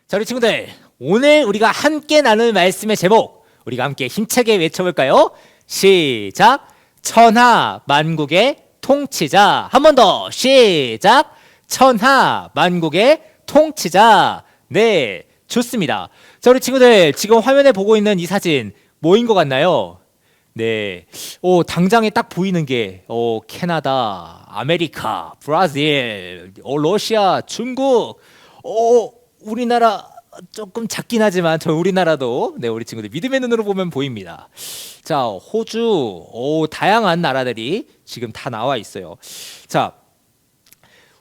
자, 우리 친구들, 오늘 우리가 함께 나눌 말씀의 제목, 우리가 함께 힘차게 외쳐볼까요? 시작! 천하 만국의 통치자. 한 번 더 시작! 천하 만국의 통치자. 네, 좋습니다. 자, 우리 친구들, 지금 화면에 보고 있는 이 사진 뭐인 것 같나요? 네, 당장에 딱 보이는 게 캐나다, 아메리카, 브라질, 러시아, 중국, 우리나라 조금 작긴 하지만 저 우리나라도 우리 친구들 믿음의 눈으로 보면 보입니다. 자, 호주, 다양한 나라들이 지금 다 나와 있어요. 자,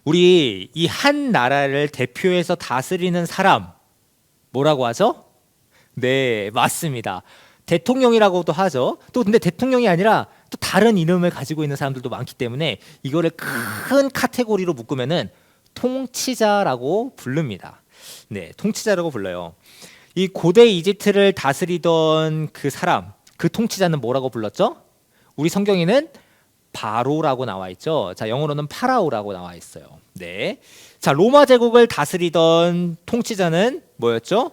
우리 이 한 나라를 대표해서 다스리는 사람 뭐라고 하죠? 네, 맞습니다. 대통령이라고도 하죠. 또 근데 대통령이 아니라 또 다른 이름을 가지고 있는 사람들도 많기 때문에 이거를 큰 카테고리로 묶으면은 통치자라고 부릅니다. 네, 통치자라고 불러요. 이 고대 이집트를 다스리던 그 사람, 그 통치자는 뭐라고 불렀죠? 우리 성경에는 바로라고 나와 있죠. 자, 영어로는 파라오라고 나와 있어요. 네. 자, 로마 제국을 다스리던 통치자는 뭐였죠?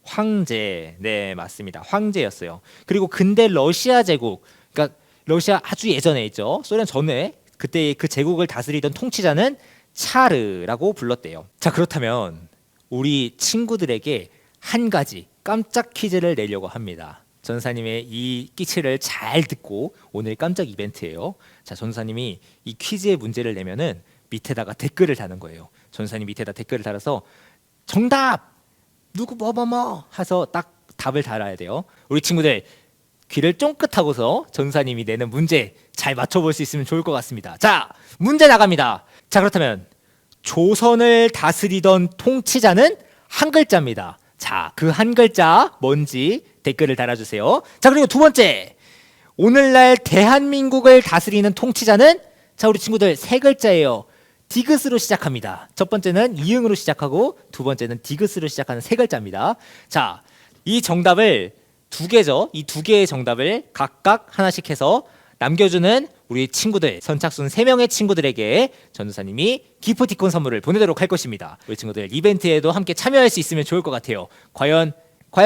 황제. 네, 맞습니다. 황제였어요. 그리고 근대 러시아 제국, 그러니까 러시아 아주 예전에 있죠. 소련 전에 그때 그 제국을 다스리던 통치자는 차르라고 불렀대요. 자, 그렇다면 우리 친구들에게 한 가지 깜짝 퀴즈를 내려고 합니다. 전사님의 이 끼치를 잘 듣고 오늘 깜짝 이벤트예요. 자, 전사님이 이 퀴즈의 문제를 내면은 밑에다가 댓글을 다는 거예요. 전사님 밑에다 댓글을 달아서 정답! 누구 뭐뭐뭐 해서 딱 답을 달아야 돼요. 우리 친구들 귀를 쫑긋하고서 전사님이 내는 문제 잘 맞춰볼 수 있으면 좋을 것 같습니다. 자, 문제 나갑니다. 자, 그렇다면 조선을 다스리던 통치자는 한 글자입니다. 자, 그 한 글자 뭔지 댓글을 달아주세요. 자, 그리고 두 번째, 오늘날 대한민국을 다스리는 통치자는 자, 우리 친구들 세 글자예요. 디귿으로 시작합니다. 첫 번째는 이응으로 시작하고 두 번째는 디귿으로 시작하는 세 글자입니다. 자, 이 정답을 두 개죠. 이 두 개의 정답을 각각 하나씩 해서 남겨주는 우리 친구들, 선착순 3명의 친구들에게 전도사님이 기프티콘 선물을 보내도록 할 것입니다. 우리 친구들 이벤트에도 함께 참여할 수 있으면 좋을 것 같아요. 과연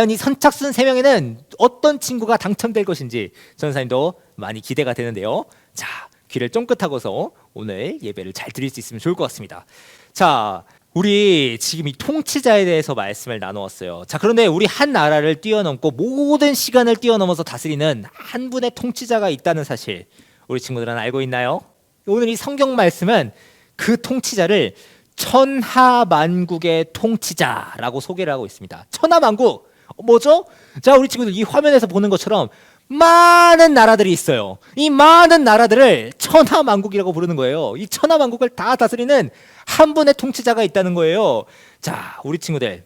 이 선착순 3명에는 어떤 친구가 당첨될 것인지 전도사님도 많이 기대가 되는데요. 자, 귀를 쫑긋하고서 오늘 예배를 잘 드릴 수 있으면 좋을 것 같습니다. 자, 우리 지금 이 통치자에 대해서 말씀을 나누었어요. 자, 그런데 우리 한 나라를 뛰어넘고 모든 시간을 뛰어넘어서 다스리는 한 분의 통치자가 있다는 사실 우리 친구들은 알고 있나요? 오늘 이 성경 말씀은 그 통치자를 천하만국의 통치자라고 소개를 하고 있습니다. 천하만국 뭐죠? 자, 우리 친구들 이 화면에서 보는 것처럼 많은 나라들이 있어요. 이 많은 나라들을 천하만국이라고 부르는 거예요. 이 천하만국을 다 다스리는 한 분의 통치자가 있다는 거예요. 자, 우리 친구들,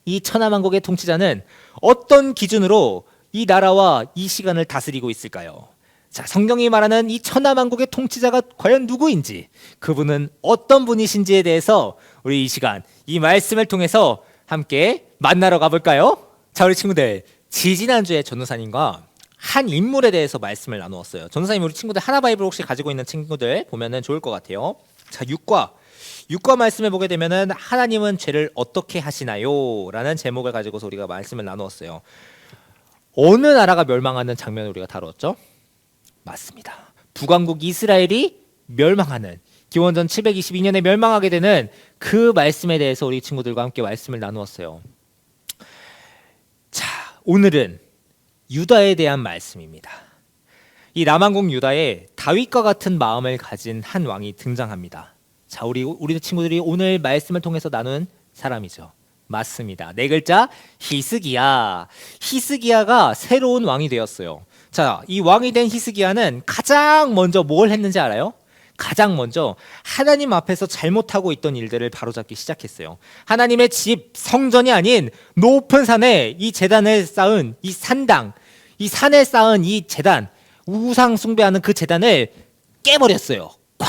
이 천하만국의 통치자는 어떤 기준으로 이 나라와 이 시간을 다스리고 있을까요? 자, 성경이 말하는 이 천하만국의 통치자가 과연 누구인지, 그분은 어떤 분이신지에 대해서 우리 이 시간, 이 말씀을 통해서 함께 만나러 가볼까요? 자, 우리 친구들, 지지난주에 전도사님과 한 인물에 대해서 말씀을 나누었어요. 전도사님 우리 친구들 하나바이블 혹시 가지고 있는 친구들 보면은 좋을 것 같아요. 자, 6과 말씀을 보게 되면은 하나님은 죄를 어떻게 하시나요? 라는 제목을 가지고서 우리가 말씀을 나누었어요. 어느 나라가 멸망하는 장면을 우리가 다루었죠? 맞습니다. 북왕국 이스라엘이 멸망하는, 기원전 722년에 멸망하게 되는 그 말씀에 대해서 우리 친구들과 함께 말씀을 나누었어요. 자, 오늘은 유다에 대한 말씀입니다. 이 남왕국 유다에 다윗과 같은 마음을 가진 한 왕이 등장합니다. 자, 우리 친구들이 오늘 말씀을 통해서 나눈 사람이죠. 맞습니다. 네 글자 히스기야. 히스기야가 새로운 왕이 되었어요. 자, 이 왕이 된 히스기야는 가장 먼저 뭘 했는지 알아요? 가장 먼저 하나님 앞에서 잘못하고 있던 일들을 바로잡기 시작했어요. 하나님의 집, 성전이 아닌 높은 산에 이 제단을 쌓은 이 산당, 이 산에 쌓은 이 제단, 우상 숭배하는 그 제단을 깨버렸어요. 쾅!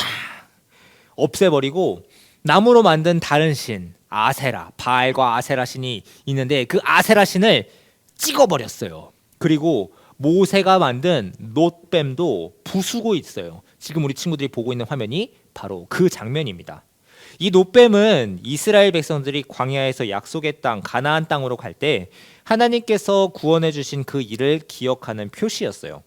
없애버리고 나무로 만든 다른 신, 아세라, 바알과 아세라 신이 있는데 그 아세라 신을 찍어버렸어요. 그리고 모세가 만든 놋뱀도 부수고 있어요. 지금 우리 친구들이 보고 있는 화면이 바로 그 장면입니다. 이 놋뱀은 이스라엘 백성들이 광야에서 약속의 땅 가나안 땅으로 갈 때 하나님께서 구원해 주신 그 일을 기억하는 표시였어요.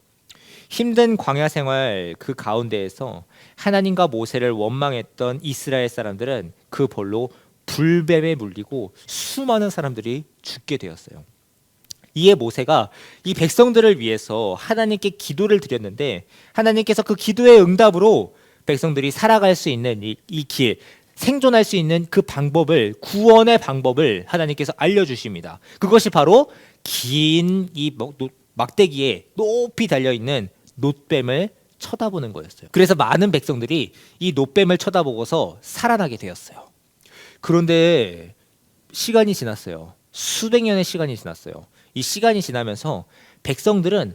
힘든 광야 생활 그 가운데에서 하나님과 모세를 원망했던 이스라엘 사람들은 그 벌로 불뱀에 물리고 수많은 사람들이 죽게 되었어요. 이에 모세가 이 백성들을 위해서 하나님께 기도를 드렸는데 하나님께서 그 기도의 응답으로 백성들이 살아갈 수 있는 이 길, 생존할 수 있는 그 방법을, 구원의 방법을 하나님께서 알려주십니다. 그것이 바로 긴 이 막대기에 높이 달려있는 놋뱀을 쳐다보는 거였어요. 그래서 많은 백성들이 이 놋뱀을 쳐다보고서 살아나게 되었어요. 그런데 시간이 지났어요. 수백 년의 시간이 지났어요. 이 시간이 지나면서 백성들은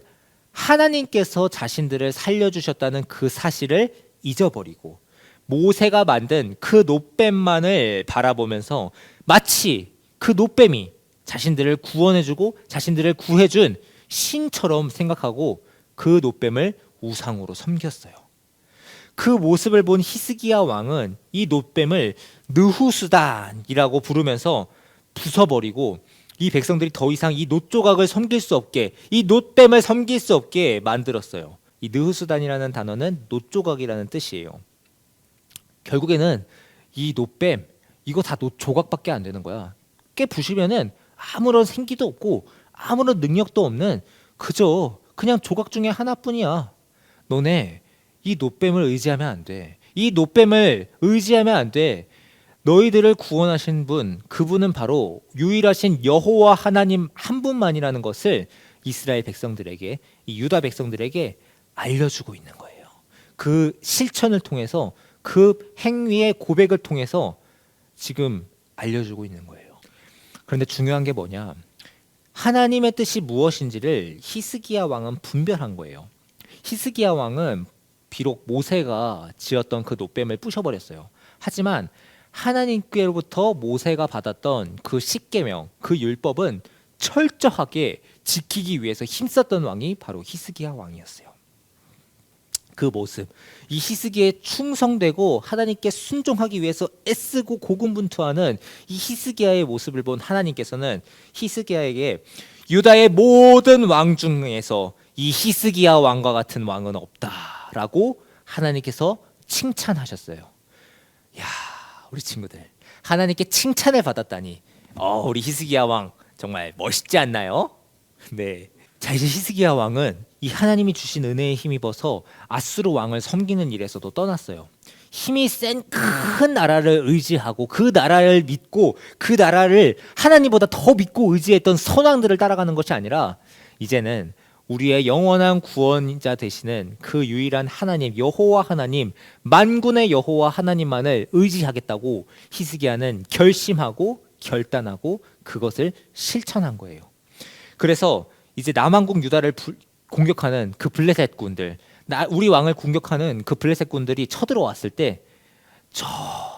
하나님께서 자신들을 살려주셨다는 그 사실을 잊어버리고 모세가 만든 그 놋뱀만을 바라보면서 마치 그 놋뱀이 자신들을 구원해주고 자신들을 구해준 신처럼 생각하고 그 놋뱀을 우상으로 섬겼어요. 그 모습을 본 히스기야 왕은 이 놋뱀을 느후수단이라고 부르면서 부숴버리고 이 백성들이 더 이상 이 놋조각을 섬길 수 없게, 이 놋뱀을 섬길 수 없게 만들었어요. 이 느후수단이라는 단어는 놋조각이라는 뜻이에요. 결국에는 이 놋뱀, 이거 다 놋조각밖에 안 되는 거야. 깨 부시면은 아무런 생기도 없고 아무런 능력도 없는 그저 그냥 조각 중에 하나뿐이야. 너네 이 놋뱀을 의지하면 안 돼. 이 놋뱀을 의지하면 안 돼. 너희들을 구원하신 분, 그분은 바로 유일하신 여호와 하나님 한 분만이라는 것을 이스라엘 백성들에게, 이 유다 백성들에게 알려주고 있는 거예요. 그 실천을 통해서, 그 행위의 고백을 통해서 지금 알려주고 있는 거예요. 그런데 중요한 게 뭐냐? 하나님의 뜻이 무엇인지를 히스기야 왕은 분별한 거예요. 히스기야 왕은 비록 모세가 지었던 그 놋뱀을 부셔버렸어요. 하지만 하나님께로부터 모세가 받았던 그 십계명, 그 율법은 철저하게 지키기 위해서 힘썼던 왕이 바로 히스기야 왕이었어요. 그 모습, 이 히스기야에 충성되고 하나님께 순종하기 위해서 애쓰고 고군분투하는 이 히스기야의 모습을 본 하나님께서는 히스기야에게 유다의 모든 왕 중에서 이 히스기야 왕과 같은 왕은 없다라고 하나님께서 칭찬하셨어요. 야, 우리 친구들, 하나님께 칭찬을 받았다니, 우리 히스기야 왕 정말 멋있지 않나요? 네. 자, 이제 히스기야 왕은 이 하나님이 주신 은혜에 힘입어서 아수르 왕을 섬기는 일에서도 떠났어요. 힘이 센 큰 나라를 의지하고 그 나라를 믿고 그 나라를 하나님보다 더 믿고 의지했던 선왕들을 따라가는 것이 아니라 이제는 우리의 영원한 구원자 되시는 그 유일한 하나님, 여호와 하나님, 만군의 여호와 하나님만을 의지하겠다고 히스기야는 결심하고 결단하고 그것을 실천한 거예요. 그래서 이제 남왕국 유다를 공격하는 그 블레셋 군들, 우리 왕을 공격하는 그 블레셋 군들이 쳐들어왔을 때 저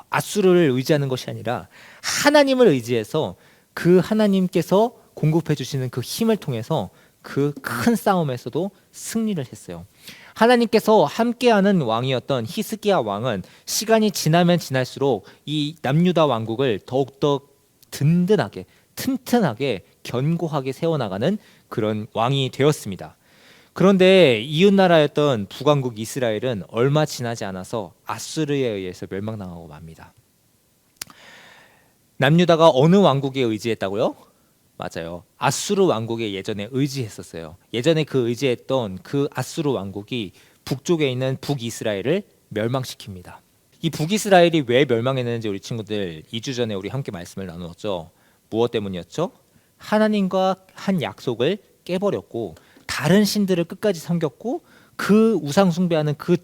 아수르를 의지하는 것이 아니라 하나님을 의지해서 그 하나님께서 공급해 주시는 그 힘을 통해서 그 큰 싸움에서도 승리를 했어요. 하나님께서 함께하는 왕이었던 히스기야 왕은 시간이 지나면 지날수록 이 남유다 왕국을 더욱더 든든하게, 튼튼하게, 견고하게 세워나가는 그런 왕이 되었습니다. 그런데 이웃나라였던 북왕국 이스라엘은 얼마 지나지 않아서 아수르에 의해서 멸망당하고 맙니다. 남유다가 어느 왕국에 의지했다고요? 맞아요. 아수르 왕국에 예전에 의지했었어요. 예전에 그 의지했던 그 아수르 왕국이 북쪽에 있는 북이스라엘을 멸망시킵니다. 이 북이스라엘이 왜 멸망했는지 우리 친구들 2주 전에 우리 함께 말씀을 나누었죠. 무엇 때문이었죠? 하나님과 한 약속을 깨버렸고 다른 신들을 끝까지 섬겼고 그 우상 숭배하는 그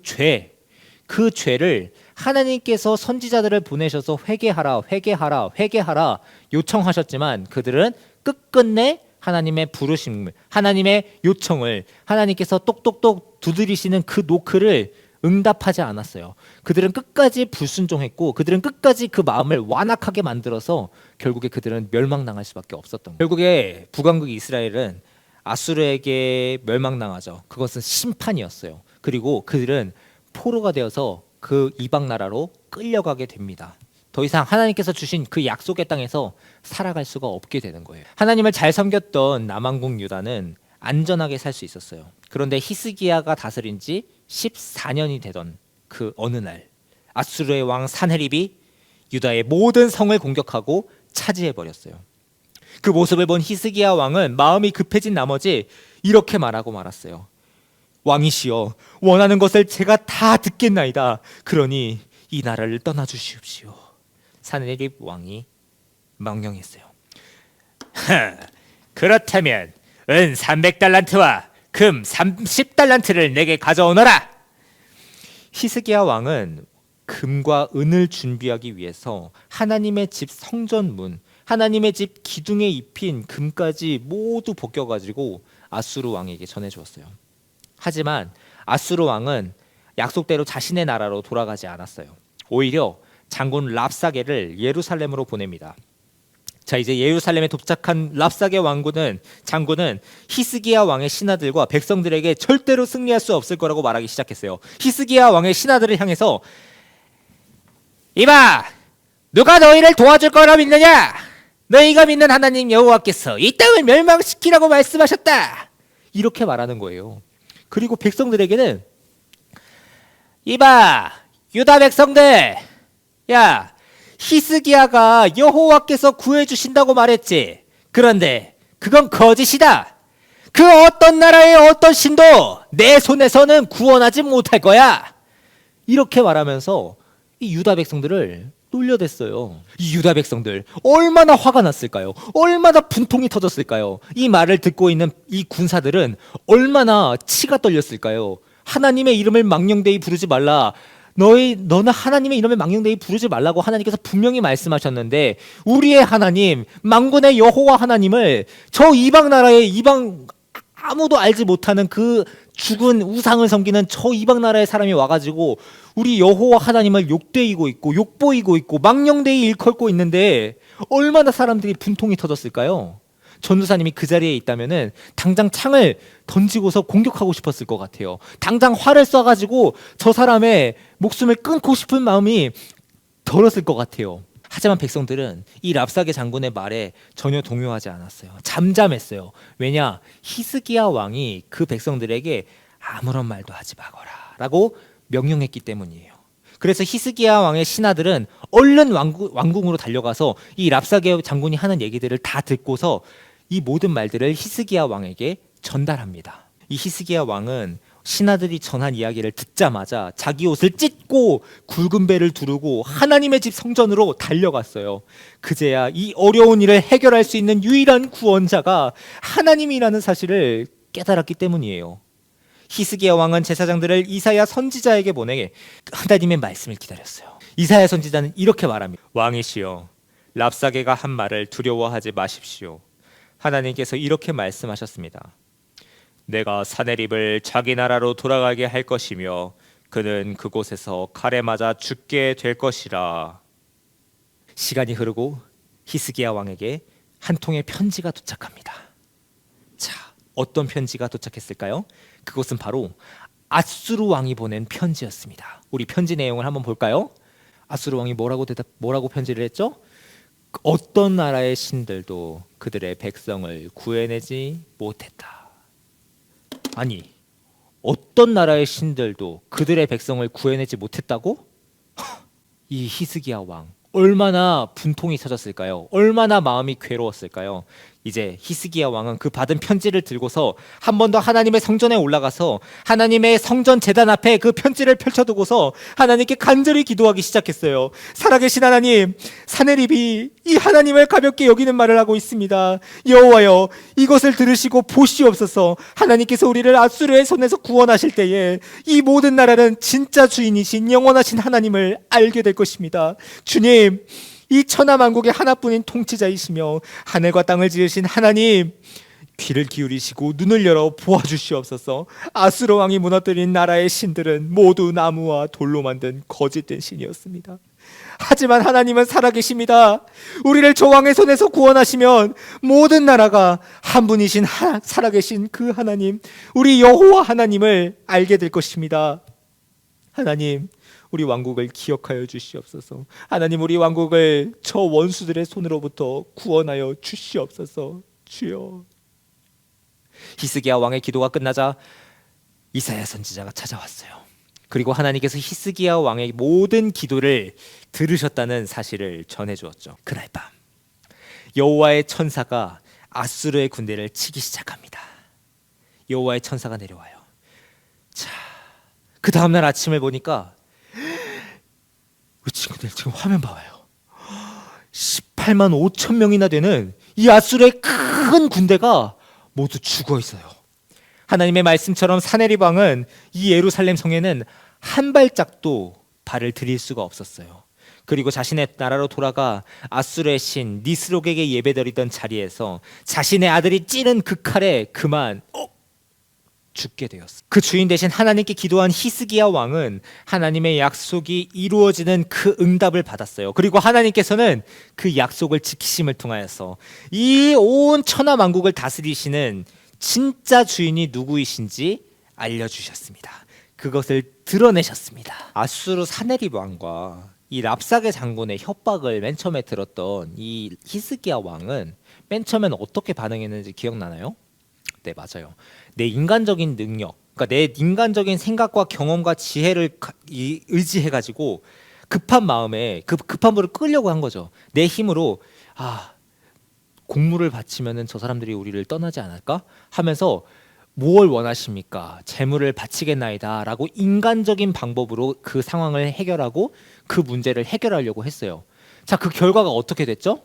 죄를 하나님께서 선지자들을 보내셔서 회개하라, 회개하라, 회개하라 요청하셨지만 그들은 끝끝내 하나님의 부르심을, 하나님의 요청을, 하나님께서 똑똑똑 두드리시는 그 노크를 응답하지 않았어요. 그들은 끝까지 불순종했고 그들은 끝까지 그 마음을 완악하게 만들어서 결국에 그들은 멸망당할 수밖에 없었던 거예요. 결국에 북왕국 이스라엘은 아수르에게 멸망당하죠. 그것은 심판이었어요. 그리고 그들은 포로가 되어서 그 이방 나라로 끌려가게 됩니다. 더 이상 하나님께서 주신 그 약속의 땅에서 살아갈 수가 없게 되는 거예요. 하나님을 잘 섬겼던 남왕국 유다는 안전하게 살 수 있었어요. 그런데 히스기야가 다스린 지 14년이 되던 그 어느 날 아수르의 왕 사네립이 유다의 모든 성을 공격하고 차지해 버렸어요. 그 모습을 본 히스기야 왕은 마음이 급해진 나머지 이렇게 말하고 말았어요. 왕이시여, 원하는 것을 제가 다 듣겠나이다. 그러니 이 나라를 떠나 주시옵시오. 사네립 왕이 명령했어요. 그렇다면 은 300달란트와 금 30달란트를 내게 가져오너라. 히스기야 왕은 금과 은을 준비하기 위해서 하나님의 집 성전문, 하나님의 집 기둥에 입힌 금까지 모두 벗겨가지고 아수르 왕에게 전해주었어요. 하지만 아수르 왕은 약속대로 자신의 나라로 돌아가지 않았어요. 오히려 장군 랍사게를 예루살렘으로 보냅니다. 자, 이제 예루살렘에 도착한 랍사게 장군은 히스기야 왕의 신하들과 백성들에게 절대로 승리할 수 없을 거라고 말하기 시작했어요. 히스기야 왕의 신하들을 향해서 이봐, 누가 너희를 도와줄 거라 믿느냐? 너희가 믿는 하나님 여호와께서 이 땅을 멸망시키라고 말씀하셨다. 이렇게 말하는 거예요. 그리고 백성들에게는 이봐, 유다 백성들, 야, 히스기야가 여호와께서 구해주신다고 말했지. 그런데 그건 거짓이다. 그 어떤 나라의 어떤 신도 내 손에서는 구원하지 못할 거야. 이렇게 말하면서 이 유다 백성들을 놀려댔어요. 이 유다 백성들 얼마나 화가 났을까요? 얼마나 분통이 터졌을까요? 이 말을 듣고 있는 이 군사들은 얼마나 치가 떨렸을까요? 하나님의 이름을 망령되이 부르지 말라. 너는 하나님의 이름을 망령되이 부르지 말라고 하나님께서 분명히 말씀하셨는데 우리의 하나님, 만군의 여호와 하나님을 저 이방 나라의 아무도 알지 못하는 그 죽은 우상을 섬기는 저 이방 나라의 사람이 와가지고 우리 여호와 하나님을 욕되이고 있고 욕보이고 있고 망령되이 일컬고 있는데 얼마나 사람들이 분통이 터졌을까요? 전도사님이 그 자리에 있다면은 당장 창을 던지고서 공격하고 싶었을 것 같아요. 당장 활을 쏴가지고 저 사람의 목숨을 끊고 싶은 마음이 들었을 것 같아요. 하지만 백성들은 이 랍사게 장군의 말에 전혀 동요하지 않았어요. 잠잠했어요. 왜냐? 히스기야 왕이 그 백성들에게 아무런 말도 하지 마거라 라고 명령했기 때문이에요. 그래서 히스기야 왕의 신하들은 얼른 왕궁으로 달려가서 이 랍사게 장군이 하는 얘기들을 다 듣고서 이 모든 말들을 히스기야 왕에게 전달합니다. 이 히스기야 왕은 신하들이 전한 이야기를 듣자마자 자기 옷을 찢고 굵은 배를 두르고 하나님의 집 성전으로 달려갔어요. 그제야 이 어려운 일을 해결할 수 있는 유일한 구원자가 하나님이라는 사실을 깨달았기 때문이에요. 히스기야 왕은 제사장들을 이사야 선지자에게 보내 하나님의 말씀을 기다렸어요. 이사야 선지자는 이렇게 말합니다. 왕이시여, 랍사게가 한 말을 두려워하지 마십시오. 하나님께서 이렇게 말씀하셨습니다. 내가 사네립을 자기 나라로 돌아가게 할 것이며 그는 그곳에서 칼에 맞아 죽게 될 것이라. 시간이 흐르고 히스기야 왕에게 한 통의 편지가 도착합니다. 자, 어떤 편지가 도착했을까요? 그것은 바로 아수르 왕이 보낸 편지였습니다. 우리 편지 내용을 한번 볼까요? 아수르 왕이 뭐라고 편지를 했죠? 어떤 나라의 신들도 그들의 백성을 구해내지 못했다. 아니, 어떤 나라의 신들도 그들의 백성을 구해내지 못했다고? 이 히스기야 왕 얼마나 분통이 터졌을까요? 얼마나 마음이 괴로웠을까요? 이제 히스기야 왕은 그 받은 편지를 들고서 한 번 더 하나님의 성전에 올라가서 하나님의 성전 제단 앞에 그 편지를 펼쳐두고서 하나님께 간절히 기도하기 시작했어요. 살아계신 하나님, 사네립이 이 하나님을 가볍게 여기는 말을 하고 있습니다. 여호와여, 이것을 들으시고 보시옵소서. 하나님께서 우리를 아수르의 손에서 구원하실 때에 이 모든 나라는 진짜 주인이신 영원하신 하나님을 알게 될 것입니다. 주님, 이 천하만국의 하나뿐인 통치자이시며 하늘과 땅을 지으신 하나님, 귀를 기울이시고 눈을 열어 보아주시옵소서. 아수르 왕이 무너뜨린 나라의 신들은 모두 나무와 돌로 만든 거짓된 신이었습니다. 하지만 하나님은 살아계십니다. 우리를 저 왕의 손에서 구원하시면 모든 나라가 한 분이신 살아계신 그 하나님, 우리 여호와 하나님을 알게 될 것입니다. 하나님, 우리 왕국을 기억하여 주시옵소서. 하나님, 우리 왕국을 저 원수들의 손으로부터 구원하여 주시옵소서. 주여. 히스기야 왕의 기도가 끝나자 이사야 선지자가 찾아왔어요. 그리고 하나님께서 히스기야 왕의 모든 기도를 들으셨다는 사실을 전해주었죠. 그날 밤 여호와의 천사가 아수르의 군대를 치기 시작합니다. 여호와의 천사가 내려와요. 자, 그 다음날 아침을 보니까 우리 친구들 지금 화면 봐봐요. 18만 5천 명이나 되는 이 아수르의 큰 군대가 모두 죽어 있어요. 하나님의 말씀처럼 사네립 왕은 이 예루살렘 성에는 한 발짝도 발을 들일 수가 없었어요. 그리고 자신의 나라로 돌아가 아수르의 신 니스록에게 예배드리던 자리에서 자신의 아들이 찌른 그 칼에 그만 죽게 되었어요. 그 주인 대신 하나님께 기도한 히스기야 왕은 하나님의 약속이 이루어지는 그 응답을 받았어요. 그리고 하나님께서는 그 약속을 지키심을 통하여서 이 온 천하 만국을 다스리시는 진짜 주인이 누구이신지 알려주셨습니다. 그것을 드러내셨습니다. 아수르 사네립 왕과 이 랍사게 장군의 협박을 맨 처음에 들었던 이 히스기야 왕은 맨 처음엔 어떻게 반응했는지 기억나나요? 네, 맞아요. 내 인간적인 능력, 그러니까 내 인간적인 생각과 경험과 지혜를 의지해가지고 급한 마음에 급한 불을 끄려고 한 거죠. 내 힘으로 공물을 바치면은 저 사람들이 우리를 떠나지 않을까 하면서 무엇을 원하십니까? 재물을 바치겠나이다 라고 인간적인 방법으로 그 상황을 해결하고 그 문제를 해결하려고 했어요. 자, 그 결과가 어떻게 됐죠?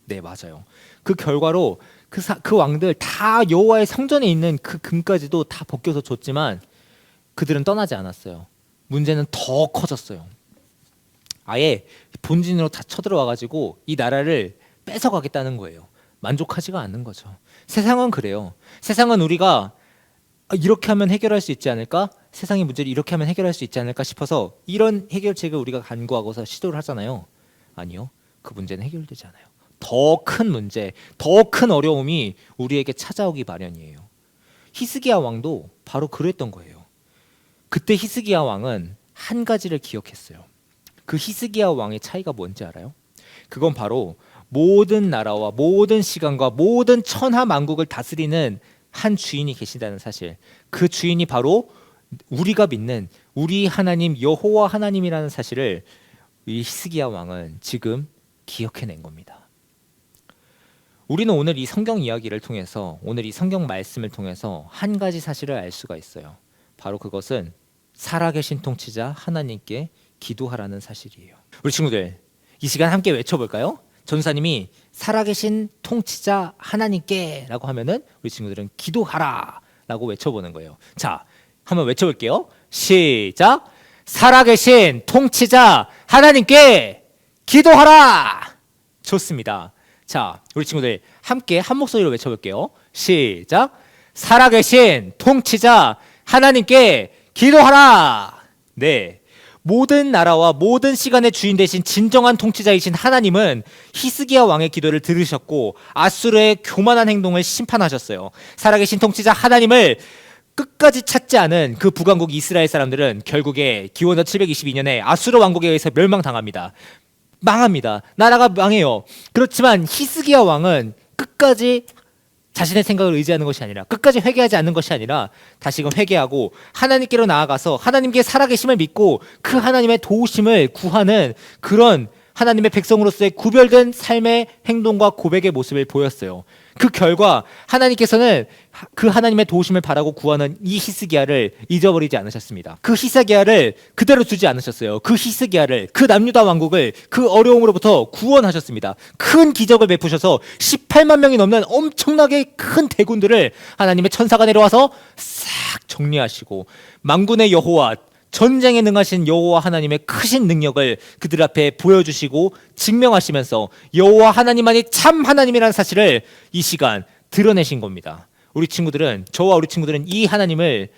네, 맞아요. 그 결과로 그 왕들 다 여호와의 성전에 있는 그 금까지도 다 벗겨서 줬지만 그들은 떠나지 않았어요. 문제는 더 커졌어요. 아예 본진으로 다 쳐들어와가지고 이 나라를 뺏어가겠다는 거예요. 만족하지가 않는 거죠. 세상은 그래요. 세상은 우리가 이렇게 하면 해결할 수 있지 않을까? 세상의 문제를 이렇게 하면 해결할 수 있지 않을까 싶어서 이런 해결책을 우리가 간구하고서 시도를 하잖아요. 아니요. 그 문제는 해결되지 않아요. 더 큰 문제, 더 큰 어려움이 우리에게 찾아오기 마련이에요. 히스기야 왕도 바로 그랬던 거예요. 그때 히스기야 왕은 한 가지를 기억했어요. 그 히스기야 왕의 차이가 뭔지 알아요? 그건 바로 모든 나라와 모든 시간과 모든 천하 만국을 다스리는 한 주인이 계신다는 사실. 그 주인이 바로 우리가 믿는 우리 하나님 여호와 하나님이라는 사실을 이 히스기야 왕은 지금 기억해낸 겁니다. 우리는 오늘 이 성경 이야기를 통해서, 오늘 이 성경 말씀을 통해서 한 가지 사실을 알 수가 있어요. 바로 그것은 살아계신 통치자 하나님께 기도하라는 사실이에요. 우리 친구들, 이 시간 함께 외쳐볼까요? 전사님이 살아계신 통치자 하나님께 라고 하면은 우리 친구들은 기도하라 라고 외쳐보는 거예요. 자, 한번 외쳐볼게요. 시작! 살아계신 통치자 하나님께 기도하라! 좋습니다. 자, 우리 친구들 함께 한 목소리로 외쳐볼게요. 시작! 살아계신 통치자 하나님께 기도하라! 네, 모든 나라와 모든 시간의 주인 되신 진정한 통치자이신 하나님은 히스기야 왕의 기도를 들으셨고 아수르의 교만한 행동을 심판하셨어요. 살아계신 통치자 하나님을 끝까지 찾지 않은 그 북왕국 이스라엘 사람들은 결국에 기원전 722년에 아수르 왕국에 의해서 멸망당합니다. 망합니다. 나라가 망해요. 그렇지만 히스기야 왕은 끝까지 자신의 생각을 의지하는 것이 아니라, 끝까지 회개하지 않는 것이 아니라 다시금 회개하고 하나님께로 나아가서 하나님께 살아계심을 믿고 그 하나님의 도우심을 구하는 그런 하나님의 백성으로서의 구별된 삶의 행동과 고백의 모습을 보였어요. 그 결과 하나님께서는 그 하나님의 도우심을 바라고 구하는 이 히스기야를 잊어버리지 않으셨습니다. 그 히스기야를 그대로 두지 않으셨어요. 그 히스기야를, 그 남유다 왕국을 그 어려움으로부터 구원하셨습니다. 큰 기적을 베푸셔서 18만 명이 넘는 엄청나게 큰 대군들을 하나님의 천사가 내려와서 싹 정리하시고 만군의 여호와, 전쟁에 능하신 여호와 하나님의 크신 능력을 그들 앞에 보여주시고 증명하시면서 여호와 하나님만이 참 하나님이라는 사실을 이 시간 드러내신 겁니다. 저와 우리 친구들은 이 하나님을,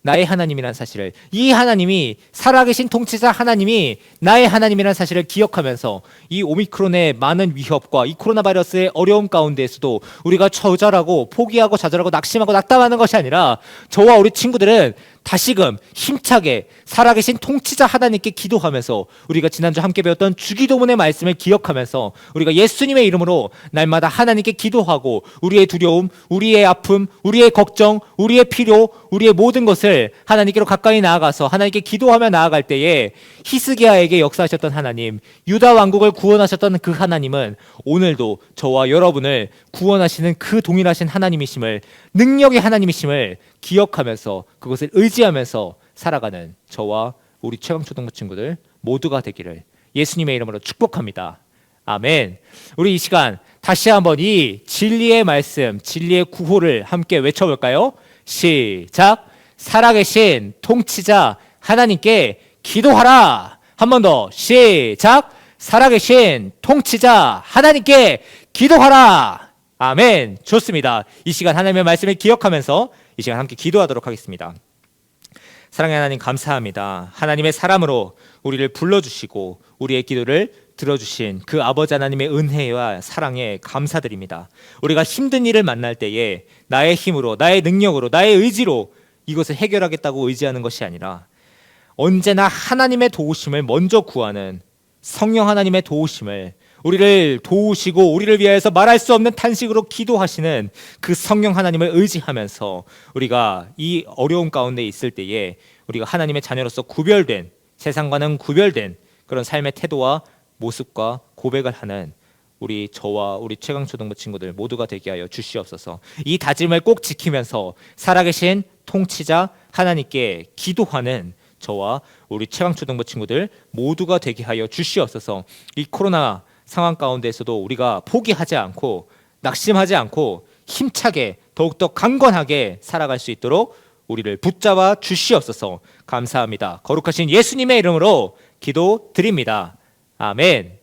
나의 하나님이라는 사실을, 이 하나님이 살아계신 통치자 하나님이 나의 하나님이라는 사실을 기억하면서 이 오미크론의 많은 위협과 이 코로나 바이러스의 어려움 가운데에서도 우리가 좌절하고 포기하고 좌절하고 낙심하고 낙담하는 것이 아니라 저와 우리 친구들은 다시금 힘차게 살아계신 통치자 하나님께 기도하면서 우리가 지난주 함께 배웠던 주기도문의 말씀을 기억하면서 우리가 예수님의 이름으로 날마다 하나님께 기도하고 우리의 두려움, 우리의 아픔, 우리의 걱정, 우리의 필요, 우리의 모든 것을 하나님께로 가까이 나아가서 하나님께 기도하며 나아갈 때에 히스기야에게 역사하셨던 하나님, 유다 왕국을 구원하셨던 그 하나님은 오늘도 저와 여러분을 구원하시는 그 동일하신 하나님이심을, 능력의 하나님이심을 기억하면서 그것을 의지하면서 살아가는 저와 우리 최강초등부 친구들 모두가 되기를 예수님의 이름으로 축복합니다. 아멘. 우리 이 시간 다시 한번 이 진리의 말씀, 진리의 구호를 함께 외쳐볼까요? 시작. 살아계신 통치자 하나님께 기도하라. 한 번 더. 시작. 살아계신 통치자 하나님께 기도하라. 아멘. 좋습니다. 이 시간 하나님의 말씀을 기억하면서 이 시간 함께 기도하도록 하겠습니다. 사랑의 하나님, 감사합니다. 하나님의 사람으로 우리를 불러주시고 우리의 기도를 들어주신 그 아버지 하나님의 은혜와 사랑에 감사드립니다. 우리가 힘든 일을 만날 때에 나의 힘으로, 나의 능력으로, 나의 의지로 이것을 해결하겠다고 의지하는 것이 아니라 언제나 하나님의 도우심을 먼저 구하는 성령 하나님의 도우심을, 우리를 도우시고 우리를 위하여서 말할 수 없는 탄식으로 기도하시는 그 성령 하나님을 의지하면서 우리가 이 어려움 가운데 있을 때에 우리가 하나님의 자녀로서 구별된, 세상과는 구별된 그런 삶의 태도와 모습과 고백을 하는 우리 저와 우리 최강초등부 친구들 모두가 되게 하여 주시옵소서. 이 다짐을 꼭 지키면서 살아계신 통치자 하나님께 기도하는 저와 우리 최강초등부 친구들 모두가 되게 하여 주시옵소서. 이 코로나 상황 가운데서도 우리가 포기하지 않고 낙심하지 않고 힘차게 더욱더 강건하게 살아갈 수 있도록 우리를 붙잡아 주시옵소서. 감사합니다. 거룩하신 예수님의 이름으로 기도드립니다. 아멘.